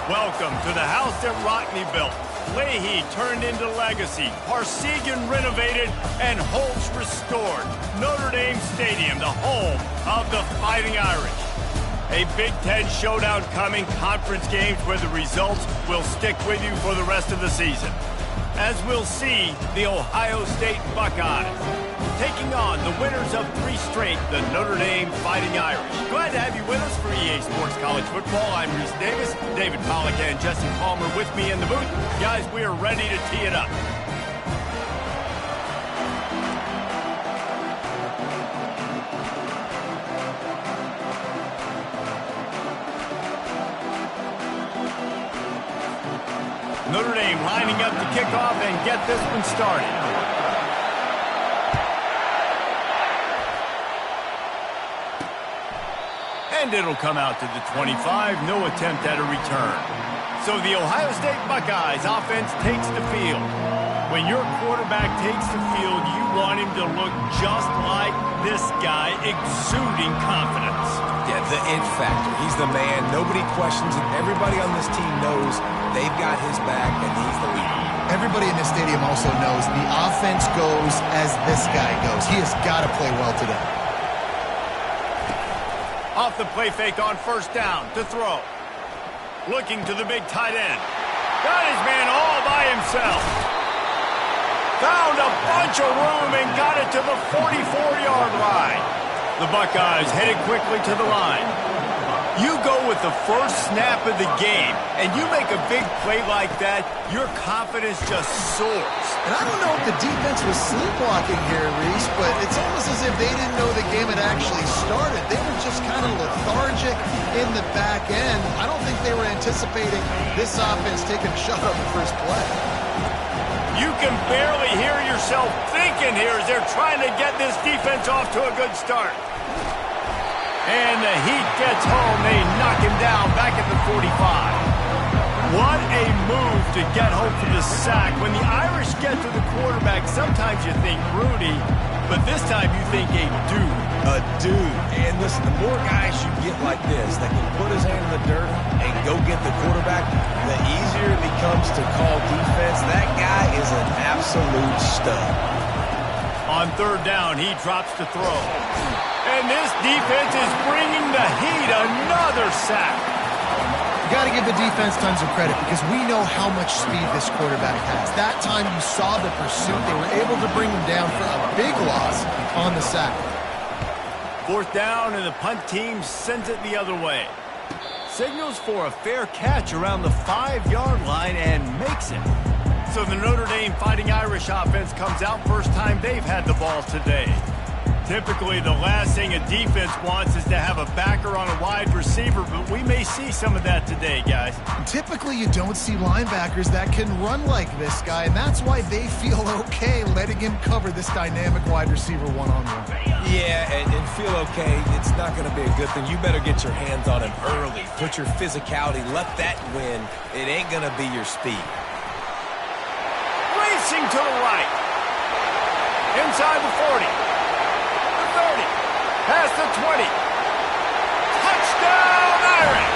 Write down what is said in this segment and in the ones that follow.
Welcome to the house that Rockney built. Leahy turned into legacy, Parsegan renovated, and Holtz restored. Notre Dame Stadium, the home of the Fighting Irish. A Big Ten showdown coming, conference games where the results will stick with you for the rest of the season. As we'll see, the Ohio State Buckeyes taking on the winners of 3 straight, the Notre Dame Fighting Irish. Glad to have you with us for EA Sports College Football. I'm Reese Davis, David Pollack and Jesse Palmer with me in the booth. Guys, we are ready to tee it up. Notre Dame lining up to kick off and get this one started. And it'll come out to the 25, no attempt at a return. So the Ohio State Buckeyes offense takes the field. When your quarterback takes the field, you want him to look just like this guy, exuding confidence. Yeah, the it factor. He's the man. Nobody questions it. Everybody on this team knows they've got his back, and he's the leader. Everybody in this stadium also knows the offense goes as this guy goes. He has got to play well today. Off the play fake on first down to throw. Looking to the big tight end. Got his man all by himself. Found a bunch of room and got it to the 44-yard line. The Buckeyes headed quickly to the line. You go with the first snap of the game, and you make a big play like that, your confidence just soars. And I don't know if the defense was sleepwalking here, Reese, but it's almost as if they didn't know the game had actually started. They were just kind of lethargic in the back end. I don't think they were anticipating this offense taking a shot on the first play. You can barely hear yourself thinking here as they're trying to get this defense off to a good start. And the heat gets home. They knock him down back at the 45. What a move to get home for the sack. When the Irish get to the quarterback, sometimes you think Rudy, but this time you think a dude. A dude. And listen, the more guys you get like this that can put his hand in the dirt and go get the quarterback, the easier it becomes to call defense. That guy is an absolute stud. On third down, he drops to throw. And this defense is bringing the heat. Another sack. You got to give the defense tons of credit because we know how much speed this quarterback has. That time you saw the pursuit. They were able to bring him down for a big loss on the sack. Fourth down, and the punt team sends it the other way. Signals for a fair catch around the 5-yard line and makes it. So the Notre Dame Fighting Irish offense comes out first time they've had the ball today. Typically, the last thing a defense wants is to have a backer on a wide receiver, but we may see some of that today, guys. Typically, you don't see linebackers that can run like this guy, and that's why they feel okay letting him cover this dynamic wide receiver one-on-one. Yeah, and feel okay. It's not going to be a good thing. You better get your hands on him early. Put your physicality. Let that win. It ain't going to be your speed. Racing to the right. Inside the 40. 30, past the 20. Touchdown, Irish!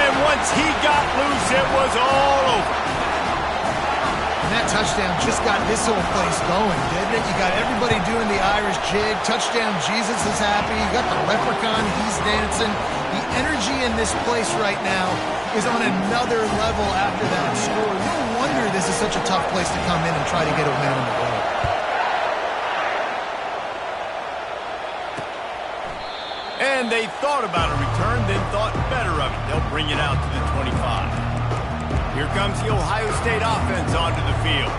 And once he got loose, it was all over. And that touchdown just got this whole place going, didn't it? You got everybody doing the Irish jig. Touchdown, Jesus is happy. You got the leprechaun, he's dancing. The energy in this place right now is on another level after that score. No wonder this is such a tough place to come in and try to get a win on the road. And they thought about a return, then thought better of it. They'll bring it out to the 25. Here comes the Ohio State offense onto the field.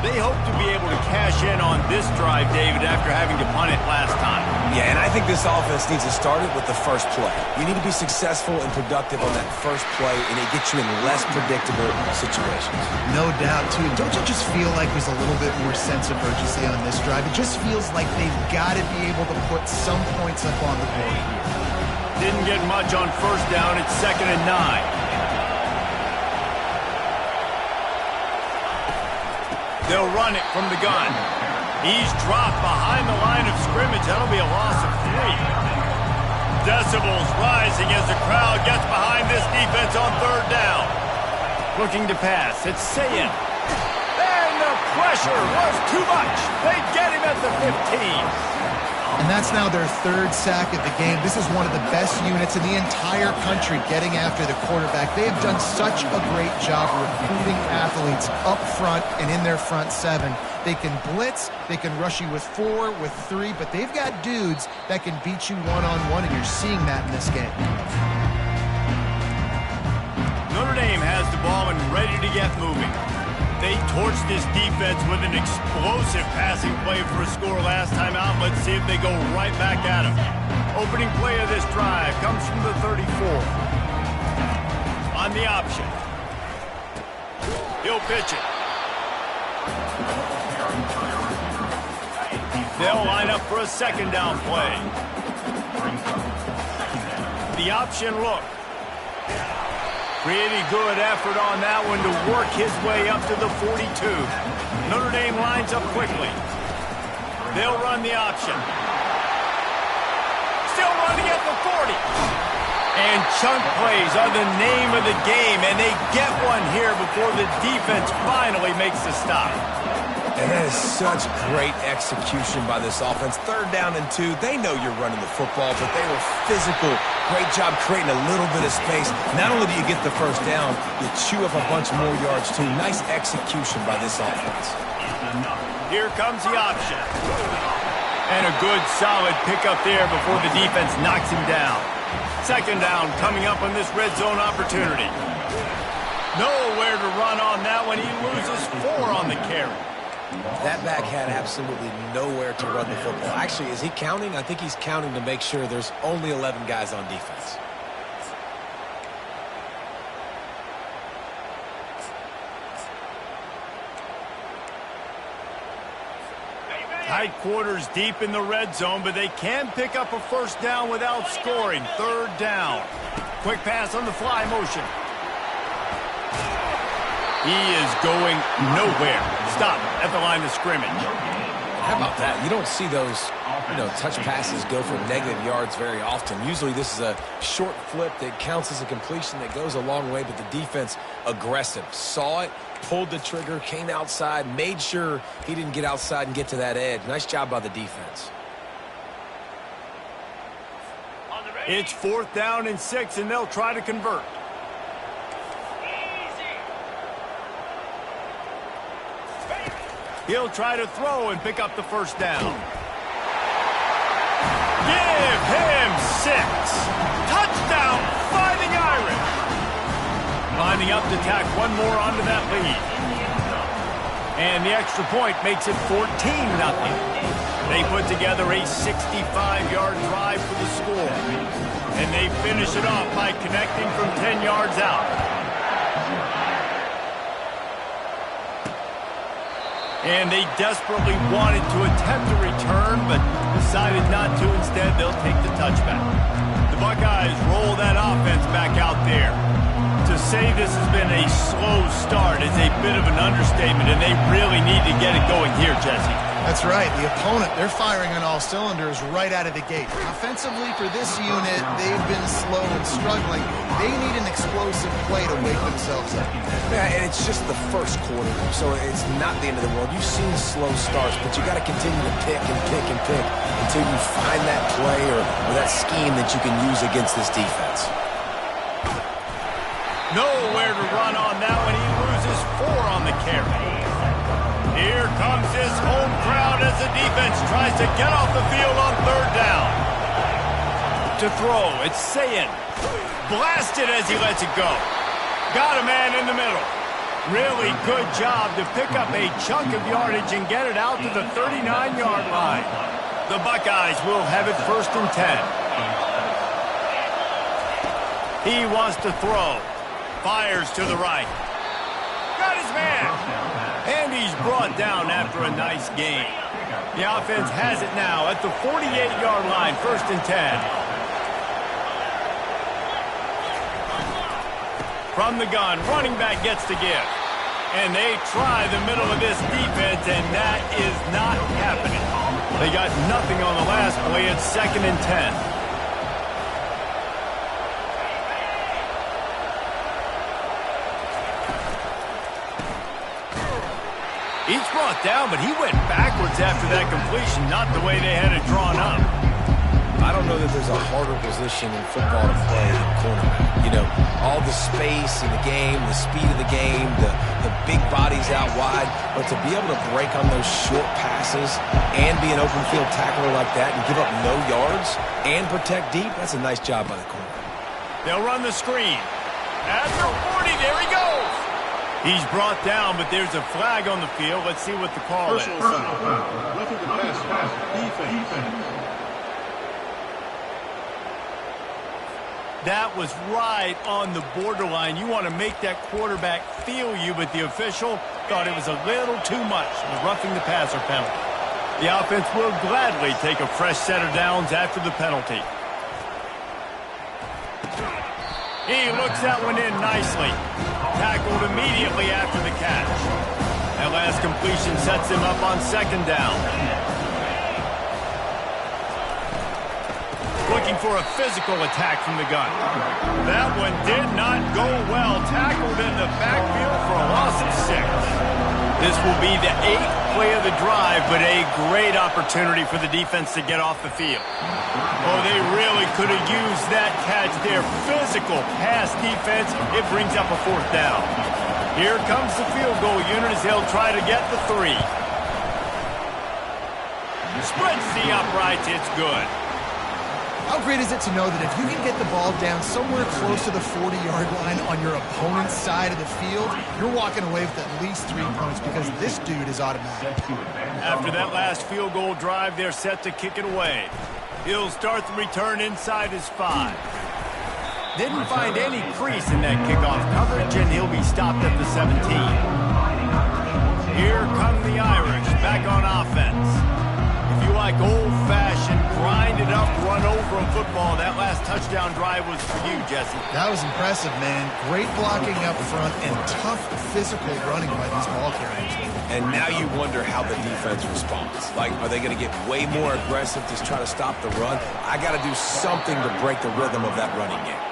They hope to be able to cash in on this drive, David, after having to punt it last time. Yeah, and I think this offense needs to start it with the first play. You need to be successful and productive on that first play, and it gets you in less predictable situations. No doubt, too. Don't you just feel like there's a little bit more sense of urgency on this drive? It just feels like they've got to be able to put some points up on the board here. Didn't get much on first down. It's 2nd and 9. They'll run it from the gun. He's dropped behind the line of scrimmage. That'll be a loss of 3. Decibels rising as the crowd gets behind this defense on third down. Looking to pass. It's Sayin. And the pressure was too much. They get him at the 15. And that's now their third sack of the game. This is one of the best units in the entire country getting after the quarterback. They have done such a great job recruiting athletes up front and in their front seven. They can blitz, they can rush you with 4, with 3, but they've got dudes that can beat you one-on-one, and you're seeing that in this game. Notre Dame has the ball and ready to get moving. They torched this defense with an explosive passing play for a score last time out. Let's see if they go right back at him. Opening play of this drive comes from the 34. On the option. He'll pitch it. They'll line up for a second down play. The option look. Pretty good effort on that one to work his way up to the 42. Notre Dame lines up quickly. They'll run the option. Still running at the 40. And chunk plays are the name of the game, and they get one here before the defense finally makes the stop. And that is such great execution by this offense. 3rd down and 2. They know you're running the football, but they were physical. Great job creating a little bit of space. Not only do you get the first down, you chew up a bunch more yards, too. Nice execution by this offense. Here comes the option. And a good, solid pickup there before the defense knocks him down. 2nd down coming up on this red zone opportunity. Nowhere to run on that one. He loses 4 on the carry. That back had absolutely nowhere to run the football. Actually, is he counting? I think he's counting to make sure there's only 11 guys on defense. Tight quarters deep in the red zone, but they can pick up a first down without scoring. 3rd down. Quick pass on the fly motion. He is going nowhere. Stop at the line of scrimmage. How about that? You don't see those, touch passes go for negative yards very often. Usually this is a short flip that counts as a completion that goes a long way, but the defense aggressive. Saw it, pulled the trigger, came outside, made sure he didn't get outside and get to that edge. Nice job by the defense. It's 4th down and 6, and they'll try to convert. He'll try to throw and pick up the first down. Give him 6. Touchdown, Fighting Irish. Lining up to tack one more onto that lead. And the extra point makes it 14-0. They put together a 65-yard drive for the score. And they finish it off by connecting from 10 yards out. And they desperately wanted to attempt a return, but decided not to. Instead, they'll take the touchback. The Buckeyes roll that offense back out there. To say this has been a slow start is a bit of an understatement, and they really need to get it going here, Jesse. That's right. The opponent, they're firing on all cylinders right out of the gate. Offensively, for this unit, they've been slow and struggling. They need an explosive play to wake themselves up. Yeah, and it's just the first quarter, so it's not the end of the world. You've seen slow starts, but you got to continue to pick and pick and pick until you find that play or that scheme that you can use against this defense. Nowhere to run on that one. He loses 4 on the carry. Here comes his home crowd as the defense tries to get off the field on 3rd down. To throw, it's Sayin. Blasted as he lets it go. Got a man in the middle. Really good job to pick up a chunk of yardage and get it out to the 39-yard line. The Buckeyes will have it 1st and 10. He wants to throw. Fires to the right. Got his man. And he's brought down after a nice gain. The offense has it now at the 48-yard line, 1st and 10. From the gun, running back gets to give. And they try the middle of this defense, and that is not happening. They got nothing on the last play. It's 2nd and 10. down, but he went backwards after that completion, not the way they had it drawn up. I don't know that there's a harder position in football to play than cornerback. You know, all the space in the game, the speed of the game, the big bodies out wide. But to be able to break on those short passes and be an open field tackler like that and give up no yards and protect deep, that's a nice job by the corner. They'll run the screen. At the 40, there he goes. He's brought down, but there's a flag on the field. Let's see what the call is. That was right on the borderline. You want to make that quarterback feel you, but the official thought it was a little too much. The roughing the passer penalty. The offense will gladly take a fresh set of downs after the penalty. He looks that one in nicely. Tackled immediately after the catch. That last completion sets him up on second down. Looking for a physical attack from the gun. That one did not go well. Tackled in the backfield for a loss of 6. This will be the 8th play of the drive, but a great opportunity for the defense to get off the field. Oh, they really could have used that catch there. Physical pass defense. It brings up a 4th down. Here comes the field goal unit as they'll try to get the 3. Spreads the uprights. It's good. How great is it to know that if you can get the ball down somewhere close to the 40-yard line on your opponent's side of the field, you're walking away with at least 3 points because this dude is automatic. After that last field goal drive, they're set to kick it away. He'll start the return inside his 5. Didn't find any crease in that kickoff coverage, and he'll be stopped at the 17. Here come the Irish back on offense. If you like old-fashioned, grind-it-up, run-over a football, that last touchdown drive was for you, Jesse. That was impressive, man. Great blocking up front and tough physical running by these ball carriers. And now you wonder how the defense responds. Like, are they going to get way more aggressive to try to stop the run? I got to do something to break the rhythm of that running game.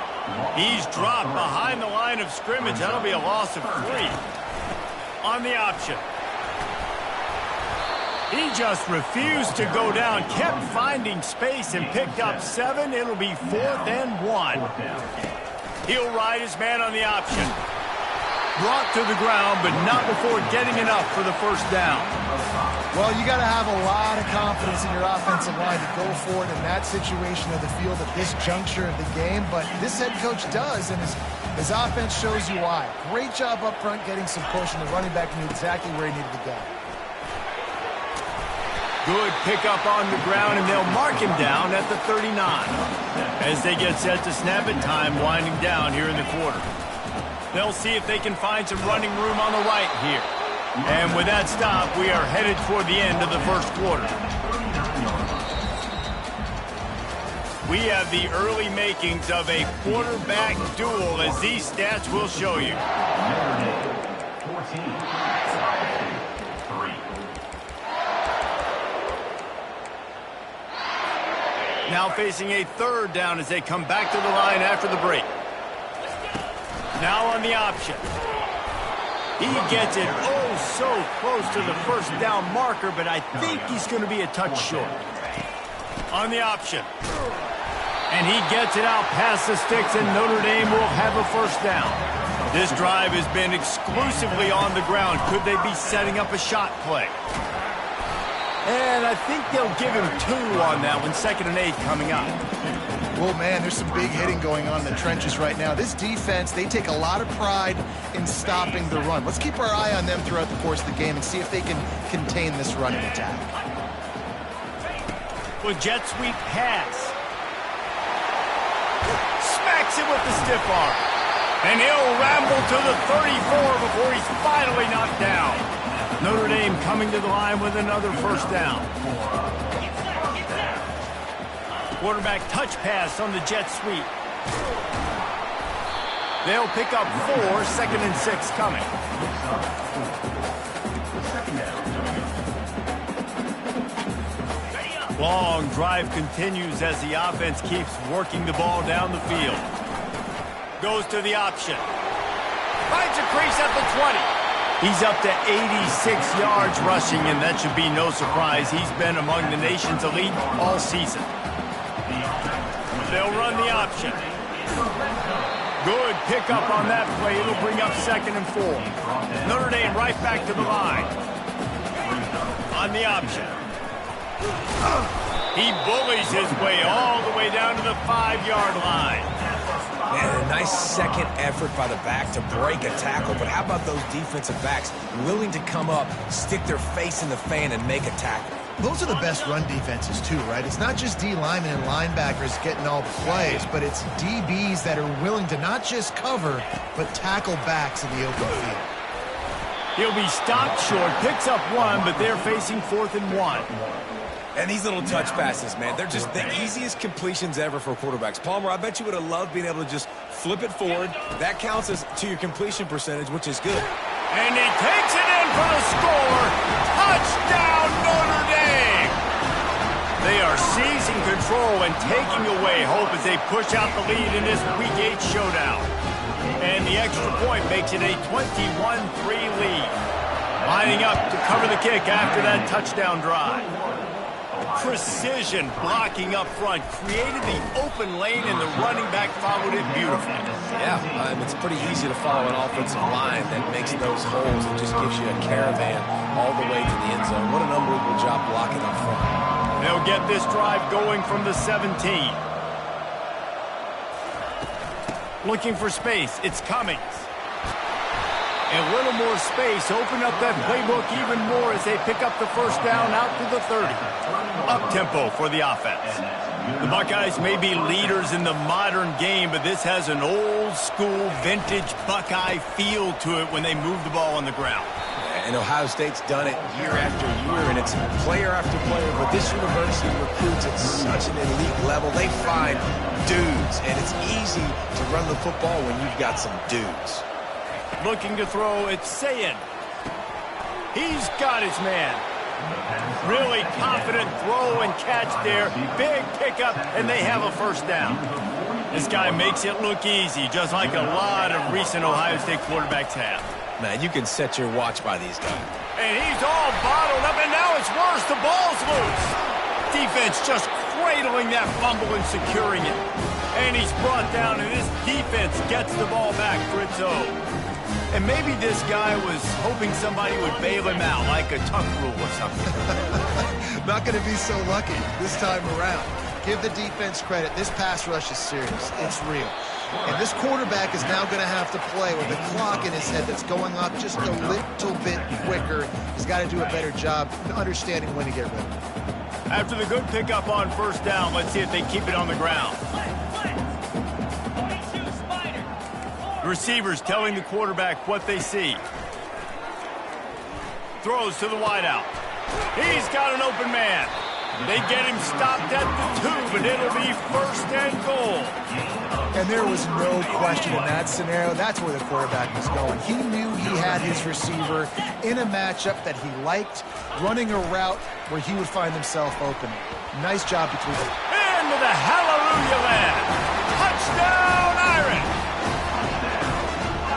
He's dropped behind the line of scrimmage. That'll be a loss of 3. On the option. He just refused to go down, kept finding space and picked up 7. It'll be 4th and 1. He'll ride his man on the option. Brought to the ground, but not before getting enough for the 1st down. Well, you got to have a lot of confidence in your offensive line to go for it in that situation of the field at this juncture of the game, but this head coach does, and his offense shows you why. Great job up front getting some push, and the running back knew exactly where he needed to go. Good pickup on the ground, and they'll mark him down at the 39. As they get set to snap it, time winding down here in the quarter. They'll see if they can find some running room on the right here. And with that stop, we are headed toward the end of the 1st quarter. We have the early makings of a quarterback duel, as these stats will show you. 14. Now facing a 3rd down as they come back to the line after the break. Now on the option. He gets it so close to the 1st down marker, but I think he's going to be a touch short. On the option. And he gets it out past the sticks, and Notre Dame will have a 1st down. This drive has been exclusively on the ground. Could they be setting up a shot play? And I think they'll give him 2 on that one. 2nd and 8 coming up. Well, man, there's some big hitting going on in the trenches right now. This defense, they take a lot of pride in stopping the run. Let's keep our eye on them throughout the course of the game and see if they can contain this running attack. Well, jet sweep pass. Smacks it with the stiff arm. And he'll ramble to the 34 before he's finally knocked down. Notre Dame coming to the line with another 1st down. Quarterback touch pass on the jet sweep. They'll pick up 4, 2nd and 6 coming. Long drive continues as the offense keeps working the ball down the field. Goes to the option. Finds a crease at the 20. He's up to 86 yards rushing, and that should be no surprise. He's been among the nation's elite all season. They'll run the option. Good pickup on that play. It'll bring up 2nd and 4. Notre Dame right back to the line. On the option. He bullies his way all the way down to the 5-yard line. Man, a nice second effort by the back to break a tackle. But how about those defensive backs willing to come up, stick their face in the fan, and make a tackle? Those are the best run defenses, too, right? It's not just D linemen and linebackers getting all the plays, but it's DBs that are willing to not just cover, but tackle backs in the open field. He'll be stopped short, picks up 1, but they're facing 4th and 1. And these little touch passes, man, they're just the easiest completions ever for quarterbacks. Palmer, I bet you would have loved being able to just flip it forward. That counts as to your completion percentage, which is good. And he takes it in for the score. Touchdown, Notre Dame! They are seizing control and taking away hope as they push out the lead in this Week 8 showdown. And the extra point makes it a 21-3 lead. Lining up to cover the kick after that touchdown drive. Precision blocking up front created the open lane, and the running back followed it beautifully. Yeah, it's pretty easy to follow an offensive line that makes those holes and just gives you a caravan all the way to the end zone. What an unbelievable job blocking up front. They'll get this drive going from the 17. Looking for space. It's Cummings. A little more space. Open up that playbook even more as they pick up the first down out to the 30. Up-tempo for the offense. The Buckeyes may be leaders in the modern game, but this has an old-school, vintage Buckeye feel to it when they move the ball on the ground. And Ohio State's done it year after year, and it's player after player. But this university recruits at such an elite level. They find dudes, and it's easy to run the football when you've got some dudes. Looking to throw, it's Sayin. He's got his man. Really confident throw and catch there. Big pickup, and they have a first down. This guy makes it look easy, just like a lot of recent Ohio State quarterbacks have. Man, you can set your watch by these guys. And he's all bottled up, and now it's worse. The ball's loose. Defense just cradling that fumble and securing it. And he's brought down, and this defense gets the ball back for its own. And maybe this guy was hoping somebody would bail him out, like a tuck rule or something. Not going to be so lucky this time around. Give the defense credit. This pass rush is serious. It's real. And this quarterback is now going to have to play with a clock in his head that's going up just a little bit quicker. He's got to do a better job understanding when to get rid of it. After the good pickup on first down, let's see if they keep it on the ground. Receivers telling the quarterback what they see. Throws to the wideout. He's got an open man. They get him stopped at the 2, but it'll be 1st and goal. And there was no question in that scenario. That's where the quarterback was going. He knew he had his receiver in a matchup that he liked, running a route where he would find himself open. Nice job between them. Into the hallelujah land. Touchdown, Irish.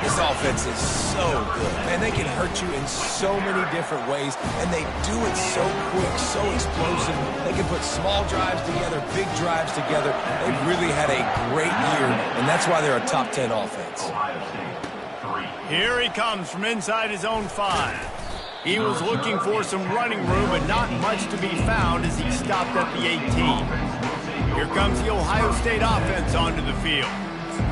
This offense is so good, and they can hurt you in so many different ways, and they do it so quick, so explosive. They can put small drives together, big drives together. They've really had a great year, and that's why they're a top 10 offense. Here he comes from inside his own 5. He was looking for some running room, but not much to be found as he stopped at the 18. Here comes the Ohio State offense onto the field.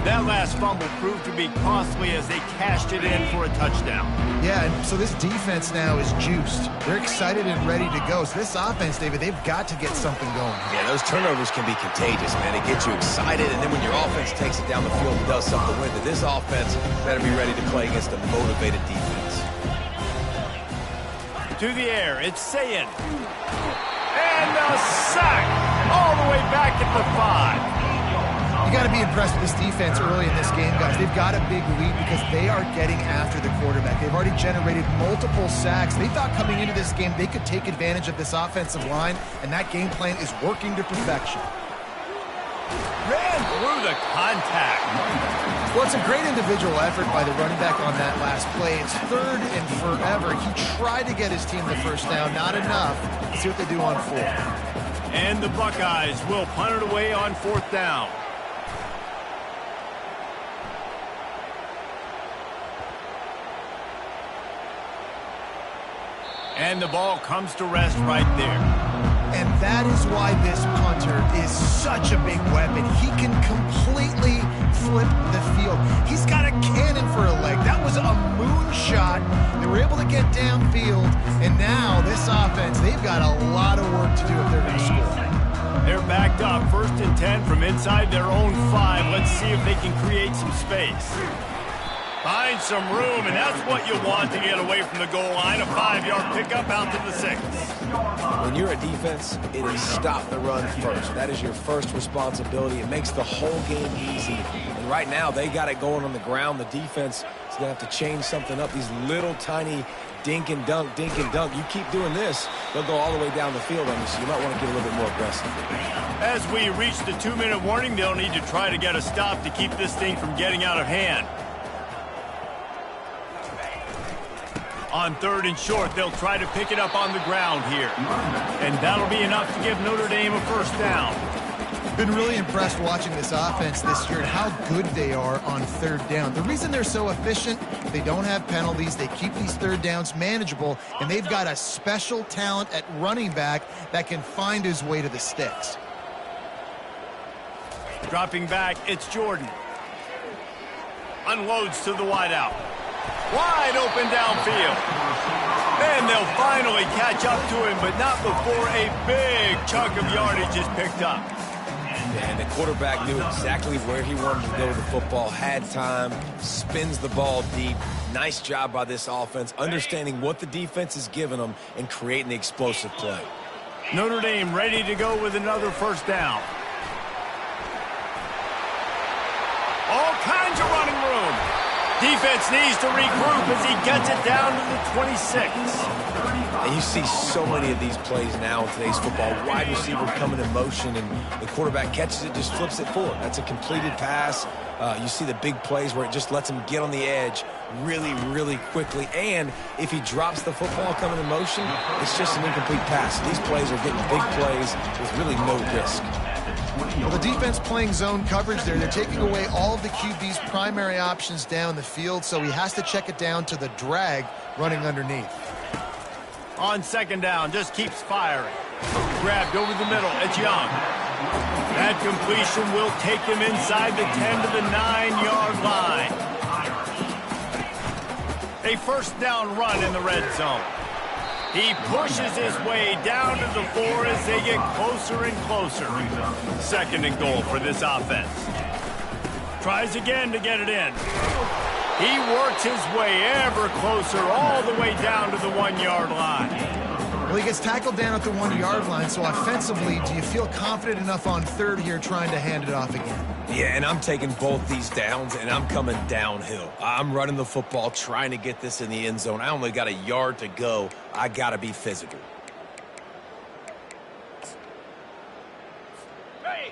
That last fumble proved to be costly as they cashed it in for a touchdown. Yeah, and so this defense now is juiced. They're excited and ready to go. So this offense, David, they've got to get something going. Yeah, those turnovers can be contagious, man. It gets you excited, and then when your offense takes it down the field and does something with it, this offense better be ready to play against a motivated defense. To the air, it's Sayin. And a sack all the way back at the 5. You got to be impressed with this defense early in this game, guys. They've got a big lead because they are getting after the quarterback. They've already generated multiple sacks. They thought coming into this game they could take advantage of this offensive line, and that game plan is working to perfection. Ran through the contact. Well, it's a great individual effort by the running back on that last play. It's 3rd and forever. He tried to get his team the first down. Not enough. Let's see what they do on 4th. And the Buckeyes will punt it away on 4th down. And the ball comes to rest right there. And that is why this punter is such a big weapon. He can completely flip the field. He's got a cannon for a leg. That was a moonshot. They were able to get downfield, and now this offense, they've got a lot of work to do if they're going to score. They're backed up, 1st and 10 from inside their own 5. Let's see if they can create some space. Find some room, and that's what you want to get away from the goal line. A 5-yard pickup out to the 6. When you're a defense, it is stop the run first. That is your first responsibility. It makes the whole game easy. And right now, they got it going on the ground. The defense is going to have to change something up. These little tiny dink and dunk, dink and dunk. You keep doing this, they'll go all the way down the field on you, so you might want to get a little bit more aggressive. As we reach the 2-minute warning, they'll need to try to get a stop to keep this thing from getting out of hand. On 3rd and short, they'll try to pick it up on the ground here. And that'll be enough to give Notre Dame a 1st down. Been really impressed watching this offense this year and how good they are on 3rd down. The reason they're so efficient, they don't have penalties, they keep these 3rd downs manageable, and they've got a special talent at running back that can find his way to the sticks. Dropping back, it's Jordan. Unloads to the wideout. Wide open downfield. Then they'll finally catch up to him, but not before a big chunk of yardage is picked up. And the quarterback knew exactly where he wanted to go with the football, had time, spins the ball deep. Nice job by this offense, understanding what the defense is giving them and creating the explosive play. Notre Dame ready to go with another 1st down. All kinds of running room. Defense needs to regroup as he gets it down to the 26. And you see so many of these plays now in today's football. Wide receiver coming in motion, and the quarterback catches it, just flips it forward. That's a completed pass. You see the big plays where it just lets him get on the edge really, really quickly. And if he drops the football coming in motion, it's just an incomplete pass. These plays are getting big plays with really no risk. Well, the defense playing zone coverage there. They're taking away all of the QB's primary options down the field, so he has to check it down to the drag running underneath. On 2nd down, just keeps firing. Grabbed over the middle, it's Young. That completion will take him inside the 10 to the 9-yard line. A 1st down run in the red zone. He pushes his way down to the 4 as they get closer and closer. 2nd and goal for this offense. Tries again to get it in. He works his way ever closer all the way down to the 1-yard line. Well, he gets tackled down at the 1-yard line, so offensively, do you feel confident enough on 3rd here trying to hand it off again? Yeah, and I'm taking both these downs, and I'm coming downhill. I'm running the football, trying to get this in the end zone. I only got a yard to go. I got to be physical.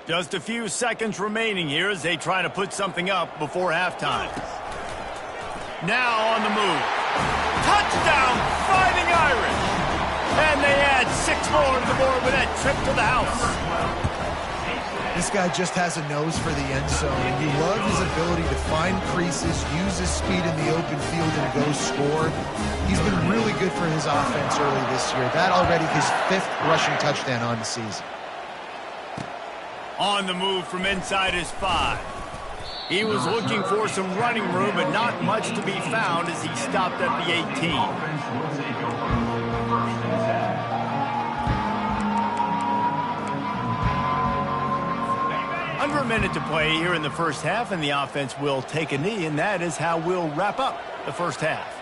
Just a few seconds remaining here as they try to put something up before halftime. Now on the move. Touchdown, Fighting Irish! And they add 6 more to the board with that trip to the house. This guy just has a nose for the end zone. You love his ability to find creases, use his speed in the open field, and go score. He's been really good for his offense early this year. That already his 5th rushing touchdown on the season. On the move from inside his 5. He was looking for some running room, but not much to be found as he stopped at the 18. Under a minute to play here in the 1st half, and the offense will take a knee, and that is how we'll wrap up the 1st half.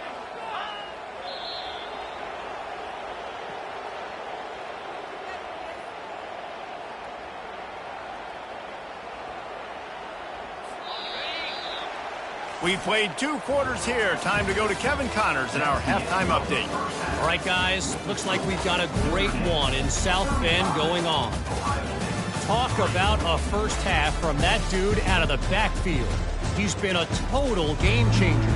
We played 2 quarters here. Time to go to Kevin Connors in our halftime update. All right, guys. Looks like we've got a great one in South Bend going on. Talk about a first half from that dude out of the backfield. He's been a total game changer.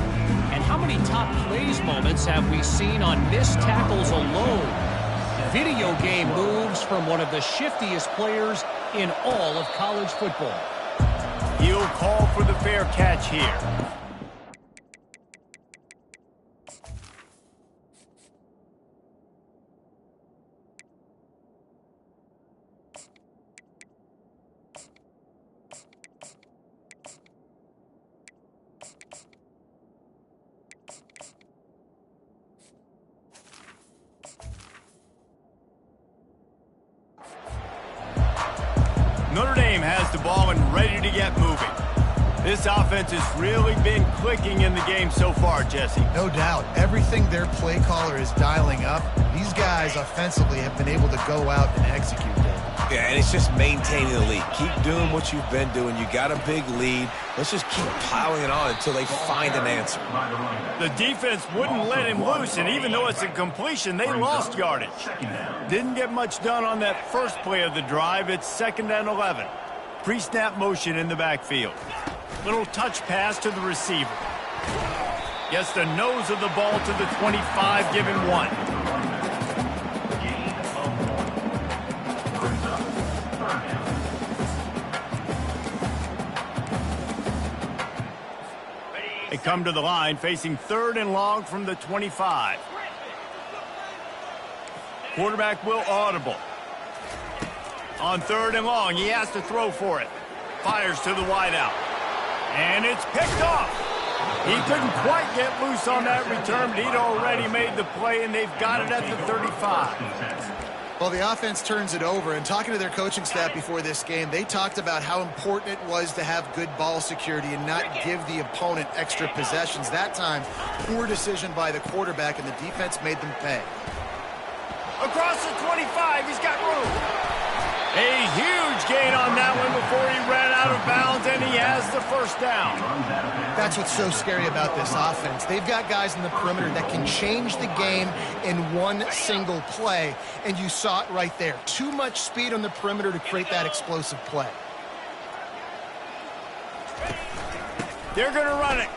And how many top plays moments have we seen on missed tackles alone? Video game moves from one of the shiftiest players in all of college football. He'll call for the fair catch here. Notre Dame has the ball and ready to get moving. This offense has really been clicking in the game so far, Jesse. No doubt. Everything their play caller is dialing up, these guys offensively have been able to go out and execute them. Yeah, and it's just maintaining the lead. Keep doing what you've been doing. You got a big lead. Let's just keep piling it on until they find an answer. The defense wouldn't let him loose, and even though it's a completion, they lost yardage. Didn't get much done on that first play of the drive. It's 2nd and 11. Pre-snap motion in the backfield. Little touch pass to the receiver. Gets the nose of the ball to the 25, give him 1. They come to the line facing 3rd and long from the 25. Quarterback will audible. On 3rd and long, he has to throw for it. Fires to the wideout. And it's picked off. He couldn't quite get loose on that return, but he'd already made the play, and they've got it at the 35. Well, the offense turns it over, and talking to their coaching staff before this game, they talked about how important it was to have good ball security and not give the opponent extra possessions. That time, poor decision by the quarterback, and the defense made them pay. Across the 25, he's got room. A huge gain on that one before he ran out of bounds, and he has the first down. That's what's so scary about this offense. They've got guys in the perimeter that can change the game in one single play, and you saw it right there. Too much speed on the perimeter to create that explosive play. They're going to run it.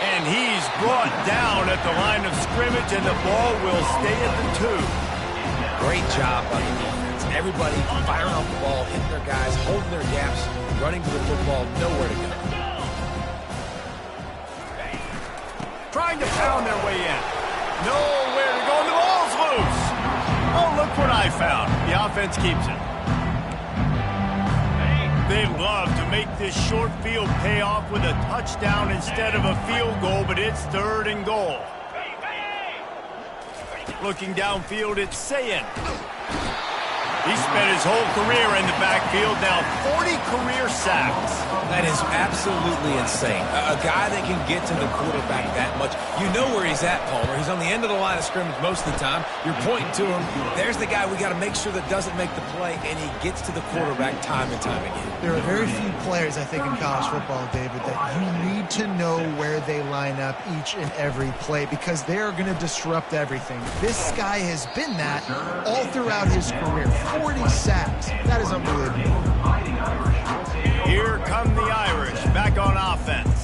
And he's brought down at the line of scrimmage, and the ball will stay at the 2. Great job by the defense. Everybody firing off the ball, hitting their guys, holding their gaps, running to the football, nowhere to go. Trying to pound their way in. Nowhere to go, and the ball's loose. Oh, look what I found. The offense keeps it. They love to make this short field pay off with a touchdown instead of a field goal, but it's 3rd and goal. Looking downfield, it's Sayin. He spent his whole career in the backfield, now 40 career sacks. That is absolutely insane. A guy that can get to the quarterback that much. You know where he's at, Palmer. He's on the end of the line of scrimmage most of the time. You're pointing to him. There's the guy we got to make sure that doesn't make the play, and he gets to the quarterback time and time again. There are very few players, I think, in college football, David, that you need to know where they line up each and every play because they're going to disrupt everything. This guy has been that all throughout his career. 40 sacks. That is unbelievable. Here come the Irish back on offense.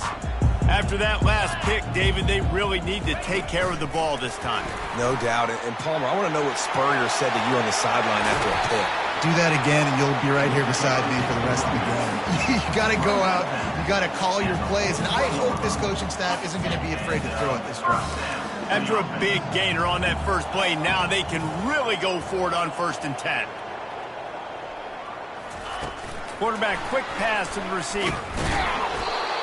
After that last pick, David, they really need to take care of the ball this time. No doubt. And Palmer, I want to know what Spurrier said to you on the sideline after a pick. Do that again, and you'll be right here beside me for the rest of the game. You got to go out. You got to call your plays. And I hope this coaching staff isn't going to be afraid to throw at this drive. After a big gainer on that first play, now they can really go for it on 1st and 10. Quarterback quick pass to the receiver.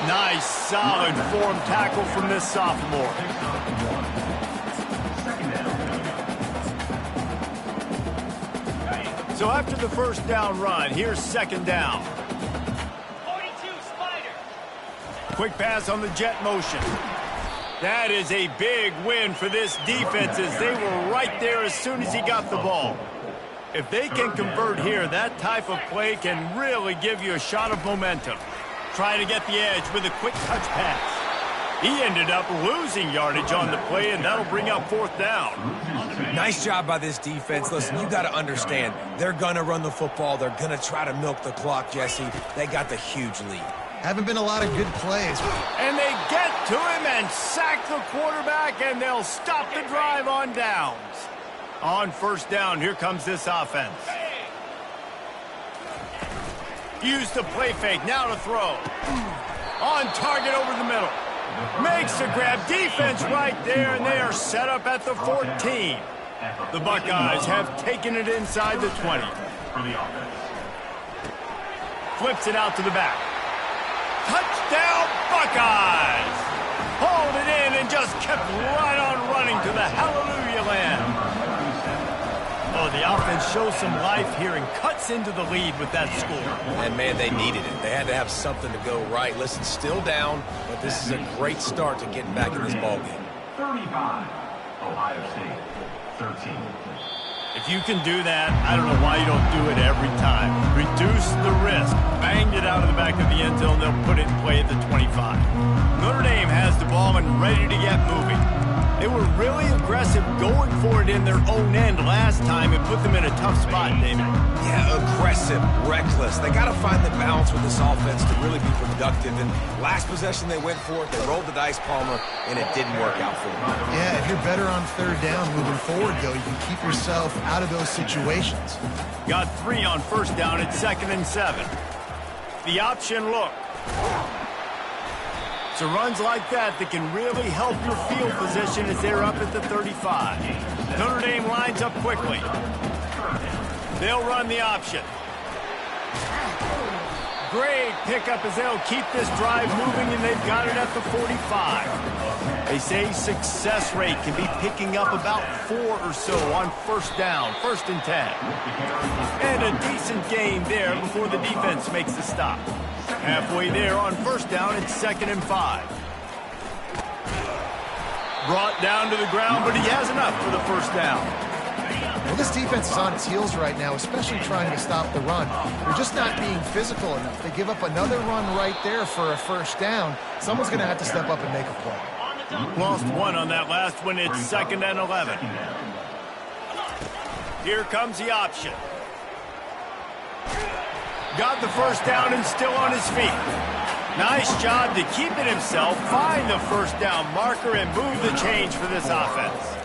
Nice, solid form tackle from this sophomore. So after the first down run, here's 2nd down. 42 Spider. Quick pass on the jet motion. That is a big win for this defense as they were right there as soon as he got the ball. If they can convert here, that type of play can really give you a shot of momentum. Trying to get the edge with a quick touch pass. He ended up losing yardage on the play, and that'll bring up 4th down. Nice job by this defense. Listen, you got to understand, they're going to run the football. They're going to try to milk the clock, Jesse. They got the huge lead. Haven't been a lot of good plays. And they get to him and sack the quarterback, and they'll stop the drive on downs. On 1st down, here comes this offense. Use the play fake, now to throw. On target over the middle. Makes the grab, defense right there, and they are set up at the 14. The Buckeyes have taken it inside the 20. Flips it out to the back. Touchdown, Buckeyes! Hauled it in and just kept right on running to the hallelujah land. Oh, the offense shows some life here and cuts into the lead with that score. And, man, they needed it. They had to have something to go right. Listen, still down, but this is a great start to getting back in this ballgame. 35, Ohio State, 13. If you can do that, I don't know why you don't do it every time. Reduce the risk. Banged it out of the back of the end zone. They'll put it in play at the 25. Notre Dame has the ball and ready to get moving. They were really aggressive going for it in their own end last time and put them in a tough spot, David. Yeah, aggressive, reckless. They got to find the balance with this offense to really be productive. And last possession they went for it, they rolled the dice, Palmer, and it didn't work out for them. Yeah, if you're better on 3rd down moving forward, though, you can keep yourself out of those situations. Got 3 on 1st down at 2nd and 7. The option look. So runs like that can really help your field position as they're up at the 35. Notre Dame lines up quickly. They'll run the option. Great pickup as they'll keep this drive moving, and they've got it at the 45. They say success rate can be picking up about 4 or so on 1st down, 1st and 10. And a decent gain there before the defense makes the stop. Halfway there on 1st down, it's 2nd and 5. Brought down to the ground, but he has enough for the 1st down. Well, this defense is on its heels right now, especially trying to stop the run. They're just not being physical enough. They give up another run right there for a 1st down. Someone's going to have to step up and make a play. Lost 1 on that last one. It's 2nd and 11. Here comes the option. Got the 1st down and still on his feet. Nice job to keep it himself, find the 1st down marker, and move the change for this offense.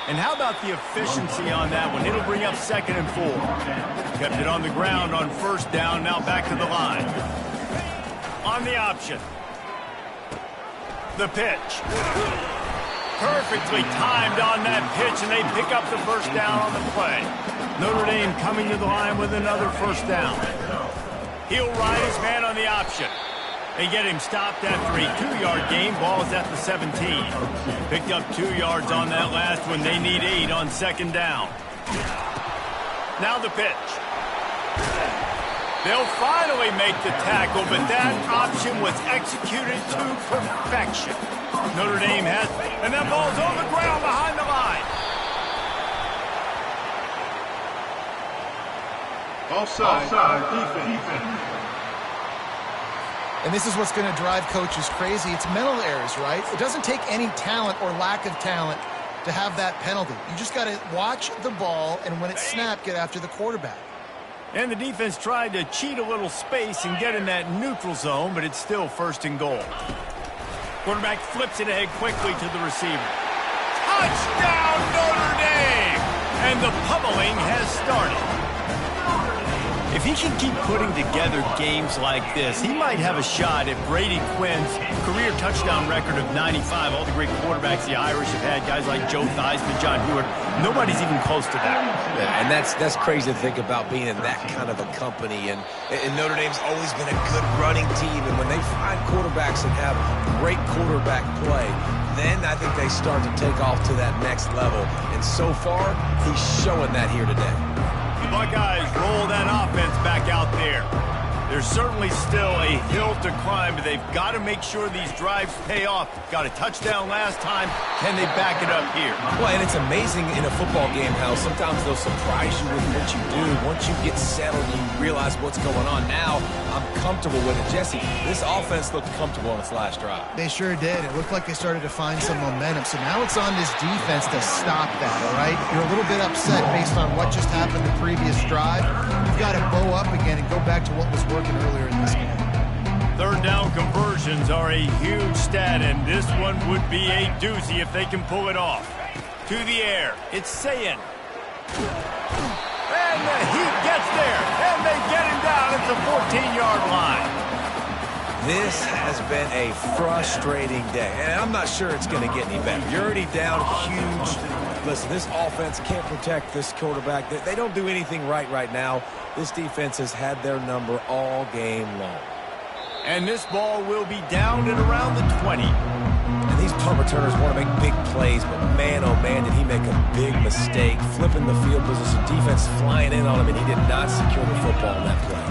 And how about the efficiency on that one? It'll bring up 2nd and 4. Kept it on the ground on 1st down, now back to the line. On the option. The pitch. Perfectly timed on that pitch, and they pick up the 1st down on the play. Notre Dame coming to the line with another 1st down. He'll ride his man on the option. They get him stopped after a 2-yard gain. Ball's at the 17. Picked up 2 yards on that last one. They need 8 on 2nd down. Now the pitch. They'll finally make the tackle, but that option was executed to perfection. Notre Dame has, and that ball's on the ground behind the line. Offside defense. And this is what's going to drive coaches crazy. It's mental errors, right? It doesn't take any talent or lack of talent to have that penalty. You just got to watch the ball, and when it's snapped, get after the quarterback. And the defense tried to cheat a little space and get in that neutral zone, but it's still 1st and goal. Quarterback flips it ahead quickly to the receiver. Touchdown, Notre Dame! And the pummeling has started. If he can keep putting together games like this, he might have a shot at Brady Quinn's career touchdown record of 95. All the great quarterbacks the Irish have had, guys like Joe Theismann, John Hewart, nobody's even close to that. Yeah, and that's crazy to think about being in that kind of a company. And Notre Dame's always been a good running team. And when they find quarterbacks that have great quarterback play, then I think they start to take off to that next level. And so far, he's showing that here today. The Buckeyes roll that offense back out there. There's certainly still a hill to climb, but they've got to make sure these drives pay off. Got a touchdown last time. Can they back it up here? Well, and it's amazing in a football game how sometimes they'll surprise you with what you do. Once you get settled and you realize what's going on, now I'm comfortable with it. Jesse, this offense looked comfortable on its last drive. They sure did. It looked like they started to find some momentum. So now it's on this defense to stop that, all right? You're a little bit upset based on what just happened the previous drive. You've got to bow up again and go back to what was working earlier in this game. Third down conversions are a huge stat, and this one would be a doozy if they can pull it off. To the air, it's Sayin. And the Heat gets there, and they get him down at the 14-yard line. This has been a frustrating day, and I'm not sure it's going to get any better. You're already down huge. Listen, this offense can't protect this quarterback. They don't do anything right now. This defense has had their number all game long. And this ball will be down at around the 20. And these punt returners want to make big plays, but man, oh man, did he make a big mistake. Flipping the field position, defense flying in on him, and he did not secure the football in that play.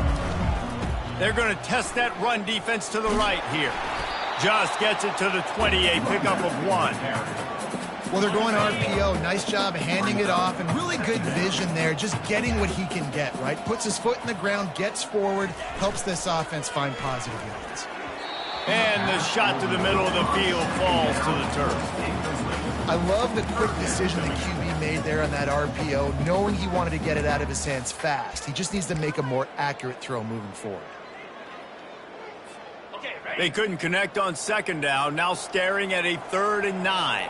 They're going to test that run defense to the right here. Just gets it to the 20, a pickup of 1. Well, they're going RPO. Nice job handing it off, and really good vision there, just getting what he can get, right? Puts his foot in the ground, gets forward, helps this offense find positive yards. And the shot to the middle of the field falls to the turf. I love the quick decision the QB made there on that RPO, knowing he wanted to get it out of his hands fast. He just needs to make a more accurate throw moving forward. They couldn't connect on second down, now staring at a 3rd and 9.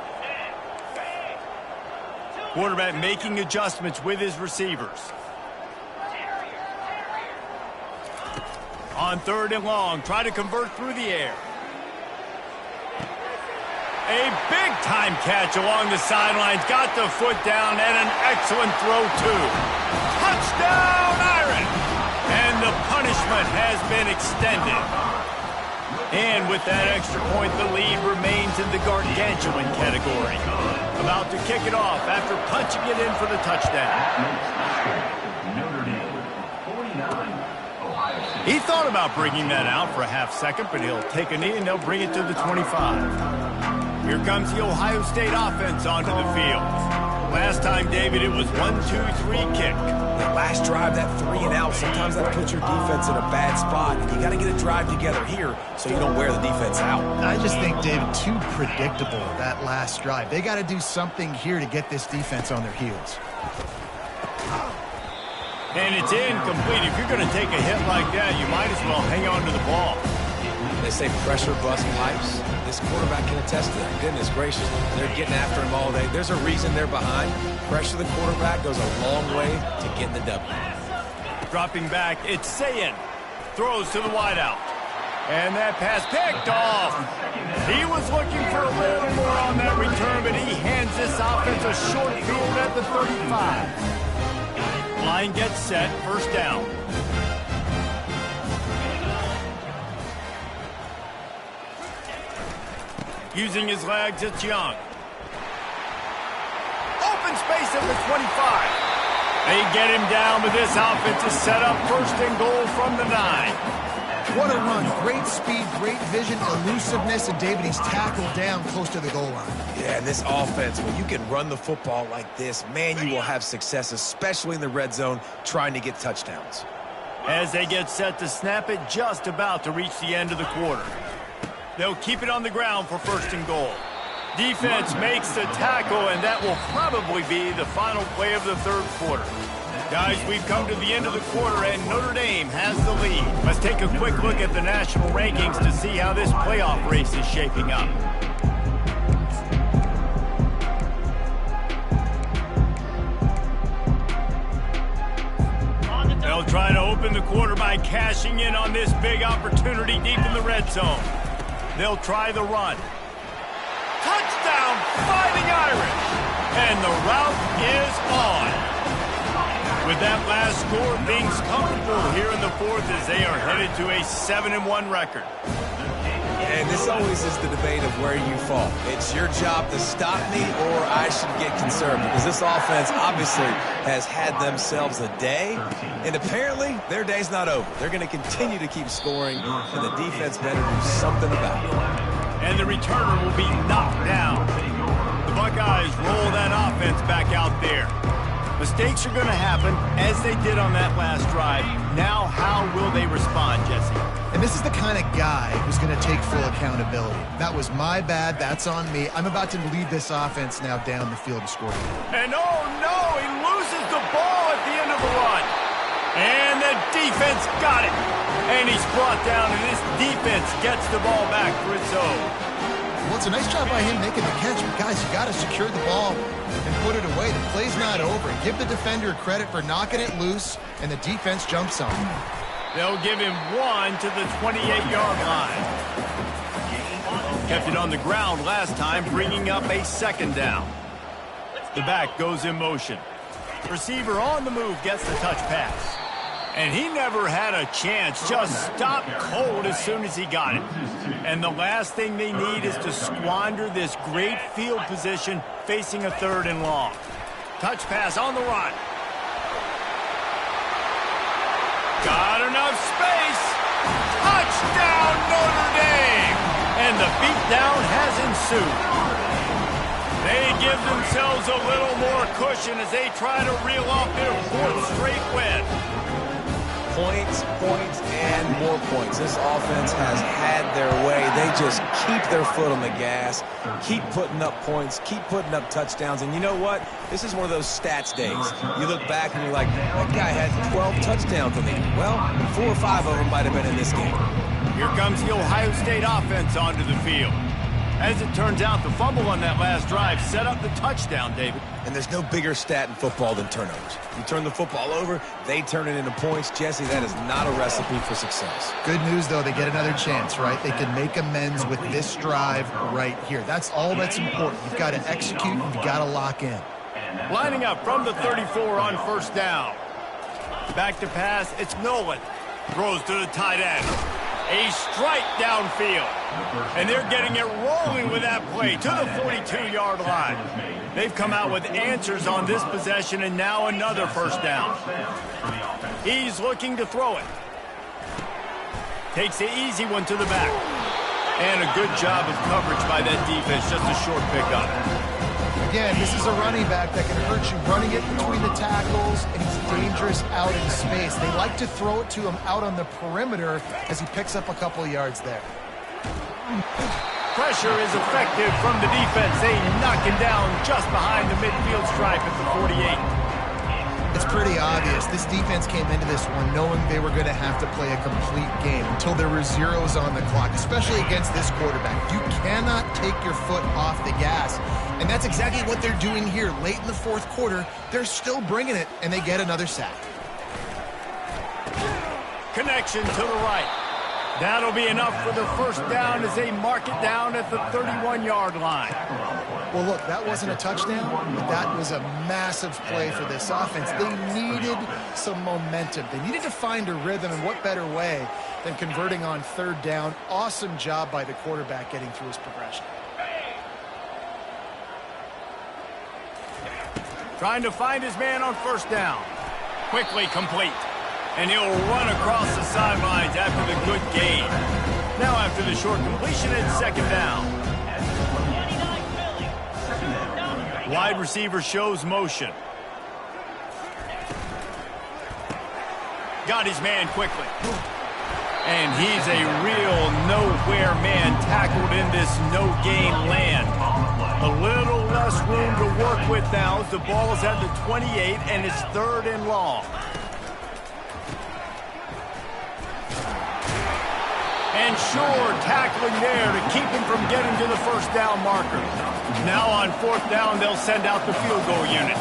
Quarterback making adjustments with his receivers. On 3rd and long, try to convert through the air. A big-time catch along the sidelines. Got the foot down and an excellent throw, too. Touchdown, Iron! And the punishment has been extended. And with that extra point, the lead remains in the gargantuan category. About to kick it off after punching it in for the touchdown. Notre Dame, 49, Ohio State. He thought about bringing that out for a half second, but he'll take a knee and they'll bring it to the 25. Here comes the Ohio State offense onto the field. Last time, David, it was 1-2-3 kick. That last drive, that 3 and out, sometimes that puts your defense in a bad spot. And you got to get a drive together here so you don't wear the defense out. I just think, David, too predictable, that last drive. They got to do something here to get this defense on their heels. And it's incomplete. If you're going to take a hit like that, you might as well hang on to the ball. They say pressure bust pipes. This quarterback can attest to that. Goodness gracious, they're getting after him all day. There's a reason they're behind. Pressure the quarterback goes a long way to getting the W. Dropping back, it's Sayin. Throws to the wideout. And that pass picked off. He was looking for a little more on that return, but he hands this offense a short field at the 35. Line gets set, first down. Using his legs, it's Young. Open space at the 25. They get him down, but this offense is set up first and goal from the 9. What a run. Great speed, great vision, elusiveness, and David, he's tackled down close to the goal line. Yeah, and this offense, when you can run the football like this, man, you will have success, especially in the red zone, trying to get touchdowns. As they get set to snap it, just about to reach the end of the quarter. They'll keep it on the ground for first and goal. Defense makes the tackle, and that will probably be the final play of the 3rd quarter. Guys, we've come to the end of the quarter, and Notre Dame has the lead. Let's take a quick look at the national rankings to see how this playoff race is shaping up. They'll try to open the quarter by cashing in on this big opportunity deep in the red zone. They'll try the run. Touchdown, Fighting Irish! And the route is on. With that last score, things comfortable here in the 4th as they are headed to a 7-1 record. And this always is the debate of where you fall. It's your job to stop me, or I should get concerned, because this offense obviously has had themselves a day, and apparently their day's not over. They're going to continue to keep scoring, and the defense better do something about it. And the returner will be knocked down. The Buckeyes roll that offense back out there. Mistakes are going to happen, as they did on that last drive. Now, how will they respond, Jesse? And this is the kind of guy who's going to take full accountability. That was my bad. That's on me. I'm about to lead this offense now down the field to score. And oh no, he loses the ball at the end of the run. And the defense got it. And he's brought down, and this defense gets the ball back for its own. Well, it's a nice job by him making the catch, but guys, you got to secure the ball and put it away. The play's not over. Give the defender credit for knocking it loose, and the defense jumps on him. They'll give him one to the 28-yard line. Kept it on the ground last time, bringing up a second down. The back goes in motion. Receiver on the move gets the touch pass. And he never had a chance, just stopped cold as soon as he got it. And the last thing they need is to squander this great field position facing a 3rd and long. Touch pass on the run. Got enough space. Touchdown, Notre Dame. And the beatdown has ensued. They give themselves a little more cushion as they try to reel off their 4th straight win. Points, and more points. This offense has had their way. They just keep their foot on the gas, keep putting up points, keep putting up touchdowns. And you know what? This is one of those stats days. You look back and you're like, that guy had 12 touchdowns on him. Well, 4 or 5 of them might have been in this game. Here comes the Ohio State offense onto the field. As it turns out, the fumble on that last drive set up the touchdown, David. And there's no bigger stat in football than turnovers. You turn the football over, they turn it into points. Jesse, that is not a recipe for success. Good news, though, they get another chance, right? They can make amends with this drive right here. That's all that's important. You've got to execute, and you've got to lock in. Lining up from the 34 on 1st down. Back to pass, it's Nolan. Throws to the tight end. A strike downfield. And they're getting it rolling with that play to the 42-yard line. They've come out with answers on this possession, and now another 1st down. He's looking to throw it. Takes the easy one to the back. And a good job of coverage by that defense. Just a short pickup. Again, this is a running back that can hurt you running it between the tackles, and he's dangerous out in space. They like to throw it to him out on the perimeter as he picks up a couple of yards there. Pressure is effective from the defense. They knock him down just behind the midfield stripe at the 48. It's pretty obvious. This defense came into this one knowing they were going to have to play a complete game until there were zeros on the clock, especially against this quarterback. You cannot take your foot off the gas. And that's exactly what they're doing here. Late in the 4th quarter, they're still bringing it, and they get another sack. Connection to the right. That'll be enough for the 1st down as they mark it down at the 31-yard line. Well, look, that wasn't a touchdown, but that was a massive play for this offense. They needed some momentum. They needed to find a rhythm, and what better way than converting on 3rd down. Awesome job by the quarterback getting through his progression. Trying to find his man on 1st down. Quickly complete. And he'll run across the sidelines after the good gain. Now after the short completion, it's 2nd down. Wide receiver shows motion. Got his man quickly. And he's a real nowhere man tackled in this no-gain land. A little less room to work with now as the ball is at the 28 and it's 3rd and long. And sure, tackling there to keep him from getting to the 1st down marker. Now on 4th down, they'll send out the field goal unit.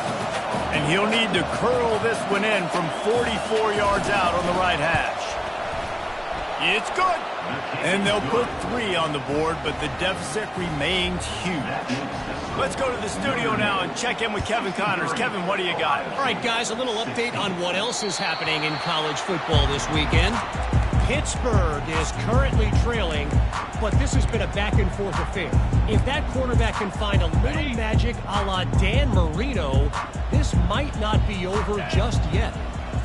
And he'll need to curl this one in from 44 yards out on the right hash. It's good. And they'll put 3 on the board, but the deficit remains huge. Let's go to the studio now and check in with Kevin Connors. Kevin, what do you got? All right, guys, a little update on what else is happening in college football this weekend. Pittsburgh is currently trailing, but this has been a back-and-forth affair. If that quarterback can find a little magic a la Dan Marino, this might not be over just yet.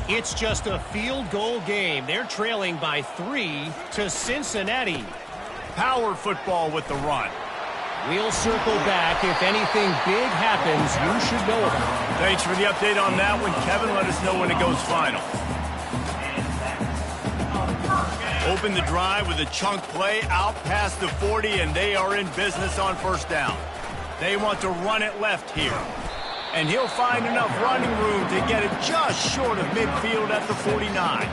It's just a field goal game. They're trailing by 3 to Cincinnati. Power football with the run. We'll circle back. If anything big happens, you should know about it. Thanks for the update on that one, Kevin. Let us know when it goes final. Open the drive with a chunk play out past the 40, and they are in business on first down. They want to run it left here. And he'll find enough running room to get it just short of midfield at the 49.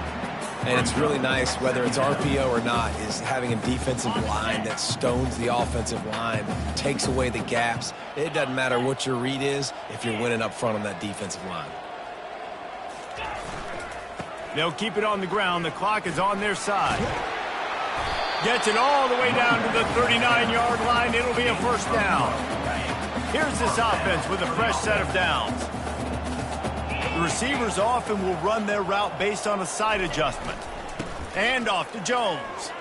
And it's really nice, whether it's RPO or not, is having a defensive line that stones the offensive line, takes away the gaps. It doesn't matter what your read is if you're winning up front on that defensive line. They'll keep it on the ground. The clock is on their side. Gets it all the way down to the 39-yard line. It'll be a first down. Here's this offense with a fresh set of downs. The receivers often will run their route based on a side adjustment. And off to Jones.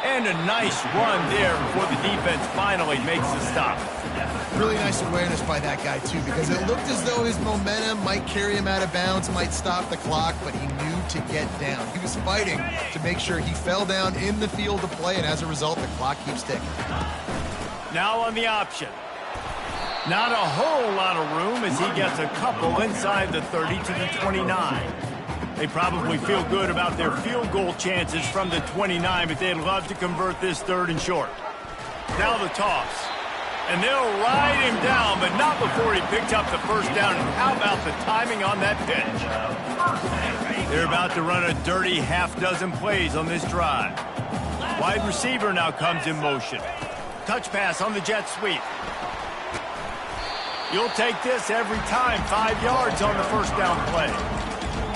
And a nice run there before the defense finally makes the stop. Really nice awareness by that guy, too, because it looked as though his momentum might carry him out of bounds, might stop the clock, but he knew to get down. He was fighting to make sure he fell down in the field of play, and as a result, the clock keeps ticking. Now on the option. Not a whole lot of room as he gets a couple inside the 30 to the 29. They probably feel good about their field goal chances from the 29, but they'd love to convert this third and short. Now the toss. And they'll ride him down, but not before he picked up the first down. And how about the timing on that pitch? They're about to run a dirty half-dozen plays on this drive. Wide receiver now comes in motion. Touch pass on the jet sweep. You'll take this every time. 5 yards on the first down play.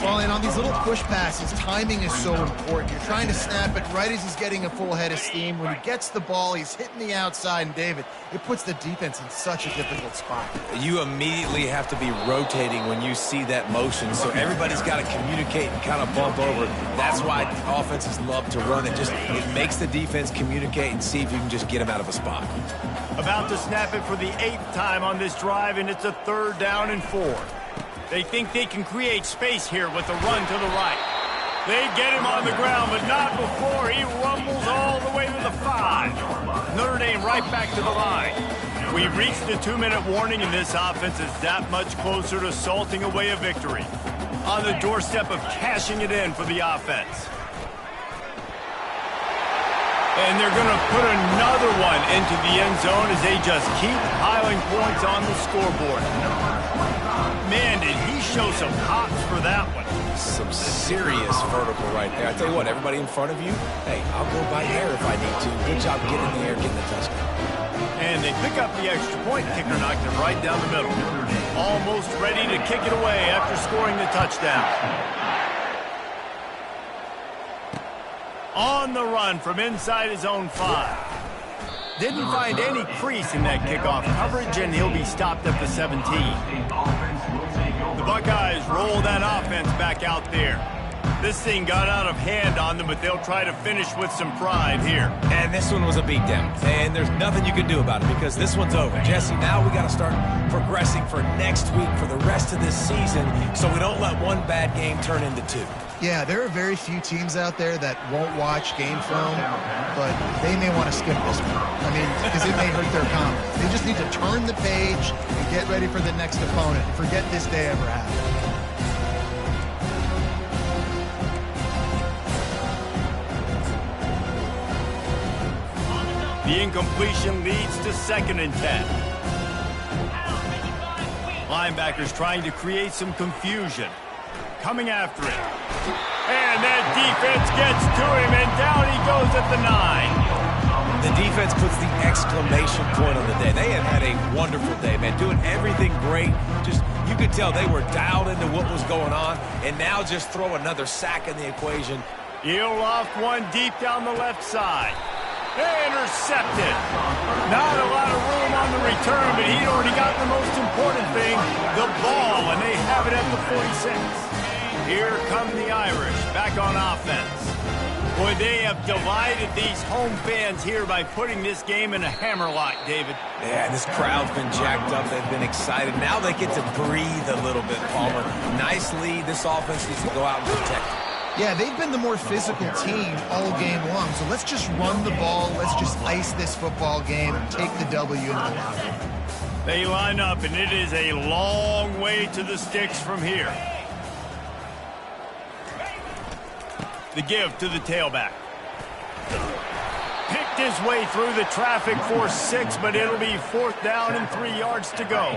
Well, and on these little push passes, timing is so important. You're trying to snap it right as he's getting a full head of steam. When he gets the ball, he's hitting the outside, and David, it puts the defense in such a difficult spot. You immediately have to be rotating when you see that motion, so everybody's got to communicate and kind of bump over. That's why offenses love to run it. It makes the defense communicate and see if you can just get them out of a spot. About to snap it for the 8th time on this drive, and it's a 3rd down and 4. They think they can create space here with a run to the right. They get him on the ground, but not before he rumbles all the way to the 5. Notre Dame right back to the line. We've reached the 2-minute warning, and this offense is that much closer to salting away a victory. On the doorstep of cashing it in for the offense. And they're going to put another one into the end zone as they just keep piling points on the scoreboard. Man, did he show some hops for that one. Some serious vertical right there. I tell you what, everybody in front of you, hey, I'll go by air if I need to. Good job getting in the air, getting the touchdown. And they pick up the extra point. Kicker knocked it right down the middle. Almost ready to kick it away after scoring the touchdown. On the run from inside his own 5. Didn't find any crease in that kickoff coverage, and he'll be stopped at the 17. The Buckeyes roll that offense back out there. This thing got out of hand on them, but they'll try to finish with some pride here. And this one was a beatdown, and there's nothing you can do about it because this one's over. Jesse, now we got to start progressing for next week for the rest of this season so we don't let one bad game turn into 2. Yeah, there are very few teams out there that won't watch game film, but they may want to skip this one. I mean, because it may hurt their confidence. They just need to turn the page and get ready for the next opponent. Forget this day ever happened. The incompletion leads to 2nd and 10. Linebackers trying to create some confusion. Coming after it. And that defense gets to him, and down he goes at the 9. The defense puts the exclamation point on the day. They have had a wonderful day, man, doing everything great. Just, you could tell they were dialed into what was going on, and now just throw another sack in the equation. He'll loft one deep down the left side. Intercepted. Not a lot of room on the return, but he'd already got the most important thing, the ball, and they have it at the 46. Here come the Irish, back on offense. Boy, they have divided these home fans here by putting this game in a hammerlock, David. Yeah, this crowd's been jacked up. They've been excited. Now they get to breathe a little bit, Palmer. Nice lead. This offense needs to go out and protect it. Yeah, they've been the more physical team all game long. So let's just run the ball. Let's just ice this football game and take the W into the locker room. They line up, and it is a long way to the sticks from here. The give to the tailback. Picked his way through the traffic for 6, but it'll be 4th down and 3 yards to go.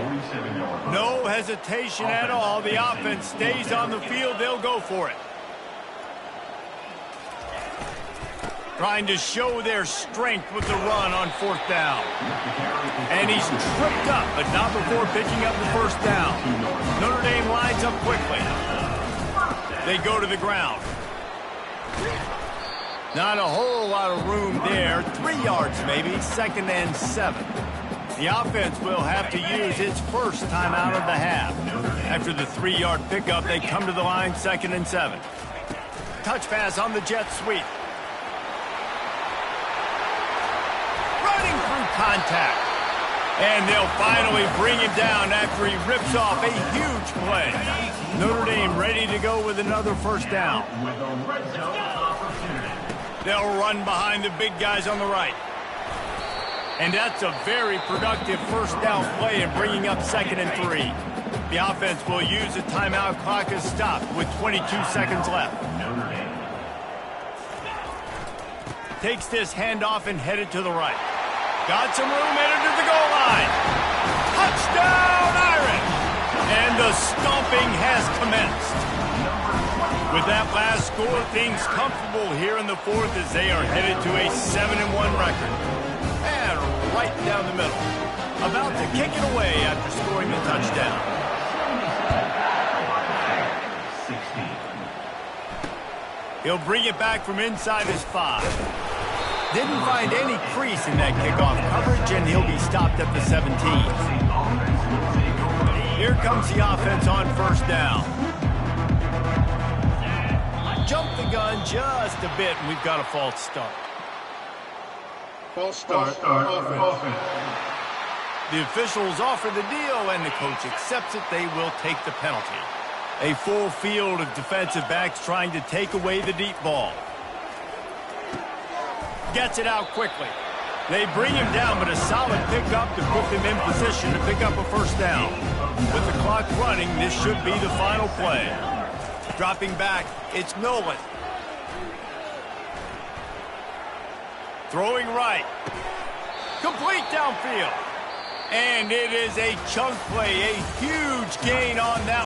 No hesitation at all. The offense stays on the field. They'll go for it. Trying to show their strength with the run on 4th down. And he's tripped up, but not before picking up the 1st down. Notre Dame lines up quickly. They go to the ground. Not a whole lot of room there. 3 yards maybe, 2nd and 7. The offense will have to use its first timeout of the half. After the 3-yard pickup, they come to the line, 2nd and 7. Touch pass on the jet sweep. Running through contact. And they'll finally bring him down after he rips off a huge play. Notre Dame ready to go with another 1st down. They'll run behind the big guys on the right. And that's a very productive 1st down play in bringing up 2nd and 3. The offense will use the timeout clock as stopped with 22 seconds left. Takes this handoff and headed to the right. Got some room headed to the goal line. Touchdown, Irish! And the stomping has commenced. With that last score, things comfortable here in the 4th as they are headed to a 7-1 record. And right down the middle. About to kick it away after scoring the touchdown. 16. He'll bring it back from inside his 5. Didn't find any crease in that kickoff coverage, and he'll be stopped at the 17. Here comes the offense on 1st down. Jump the gun just a bit, and we've got a false start. False start. Offense. The officials offer the deal, and the coach accepts it. They will take the penalty. A full field of defensive backs trying to take away the deep ball. Gets it out quickly. They bring him down, but a solid pickup to put them in position to pick up a 1st down. With the clock running, this should be the final play. Dropping back, it's Nolan. Throwing right. Complete downfield. And it is a chunk play, a huge gain on that.